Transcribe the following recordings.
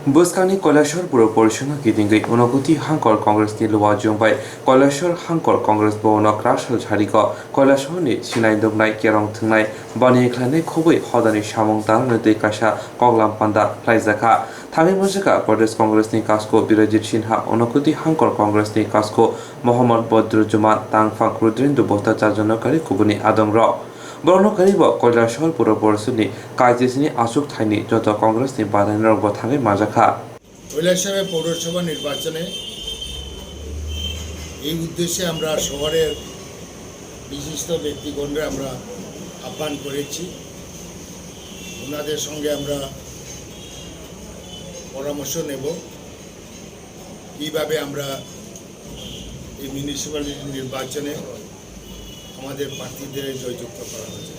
Buskani Kolashor Puro Portion Kitingi Unokoti Hankor Congress ni Luwa Jumbai Kolashor Hankor Congress Bono Krashal Hariko Kolashoni Sinai Dugnai Kerong Tunai Bani Klane Kobe Hodani Shamong Tang Nute Kasha Koglam Panda Plaizaka Tami Mujaka Kodes Congress ni Kasko Birajit Shinha Unokoti Hankor Congress ni Kasko Mohammad Bodru Juman Tang Fang Rudrin Dubota Chajanokari Kubuni Adong Ro Bornokaribo Kolashor Puro Porsuni Kaisini Asuk Thaini Joto Congress ni Badanor Bothame Majaka কৈলাসহরে পৌরসভা নির্বাচনে এই উদ্দেশ্যে আমরা শহরের বিশিষ্ট ব্যক্তিগণরা আমরা আহ্বান করেছি ওনাদের সঙ্গে আমরা পরামর্শ নেব কিভাবে আমরা এই মিউনিসিপ্যালিটি নির্বাচনে আমাদের প্রার্থীদের জয়যুক্ত করা হয়েছে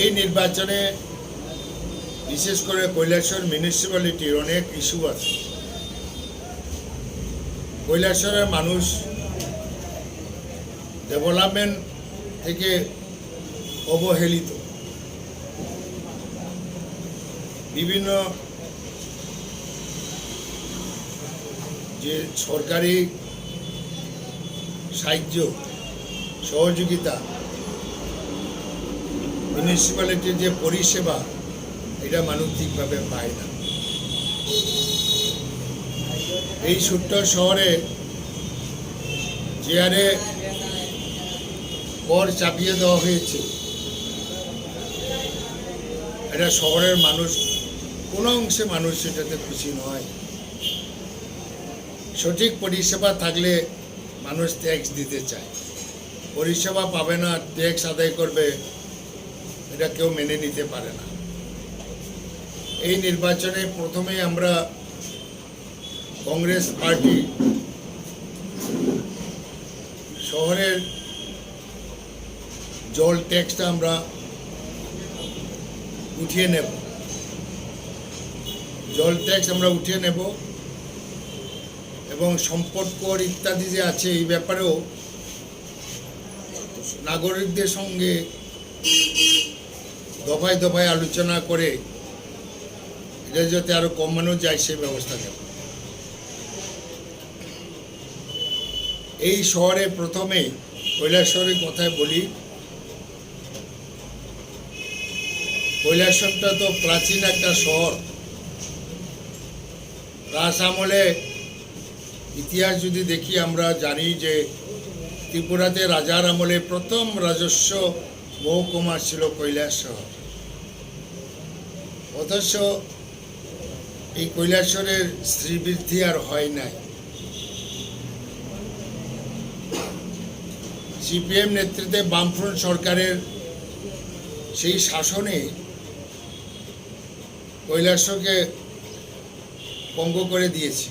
এই নির্বাচনে বিশেষ করে কৈলাসহর মিউনিসিপ্যালিটির অনেক ইস্যু আছে কৈলাসহরের মানুষ ডেভেলপমেন্ট থেকে অবহেলিত বিভিন্ন যে সরকারি সাহায্য সহযোগিতা মিউনিসিপ্যালিটির যে পরিষেবা এটা মানুষ ঠিকভাবে পায় না এই ছোট্ট শহরে যে হারে কর চাপিয়ে দেওয়া হয়েছে এটা শহরের মানুষ কোনো অংশে মানুষ সেটাতে খুশি নয় সঠিক পরিষেবা থাকলে মানুষ ট্যাক্স দিতে চায় পরিষেবা পাবে না ট্যাক্স আদায় করবে এটা কেউ মেনে নিতে পারে না এই নির্বাচনে প্রথমে আমরা কংগ্রেস পার্টি শহরের জল ট্যাক্সটা আমরা উঠিয়ে নেব জল ট্যাক্স আমরা উঠিয়ে নেব এবং সম্পদ কর ইত্যাদি যে আছে এই ব্যাপারেও নাগরিকদের সঙ্গে দফায় দফায় আলোচনা করে এটা যাতে আরো কমানো যায় সেই ব্যবস্থা নেব এই শহরে প্রথমে কৈলাসহরের কথায় বলি কৈলাসহরটা তো প্রাচীন একটা শহর রাজ আমলে ইতিহাস যদি দেখি আমরা জানি যে ত্রিপুরাতে রাজার আমলে প্রথম রাজস্ব মহকুমা ছিল কৈলাসহর অথচ এই কৈলাসহরের শ্রীবৃদ্ধি আর হয় নাই সিপিএম নেতৃত্বে বামফ্রন্ট সরকারের সেই শাসনে কৈলাসহরকে পঙ্গ করে দিয়েছে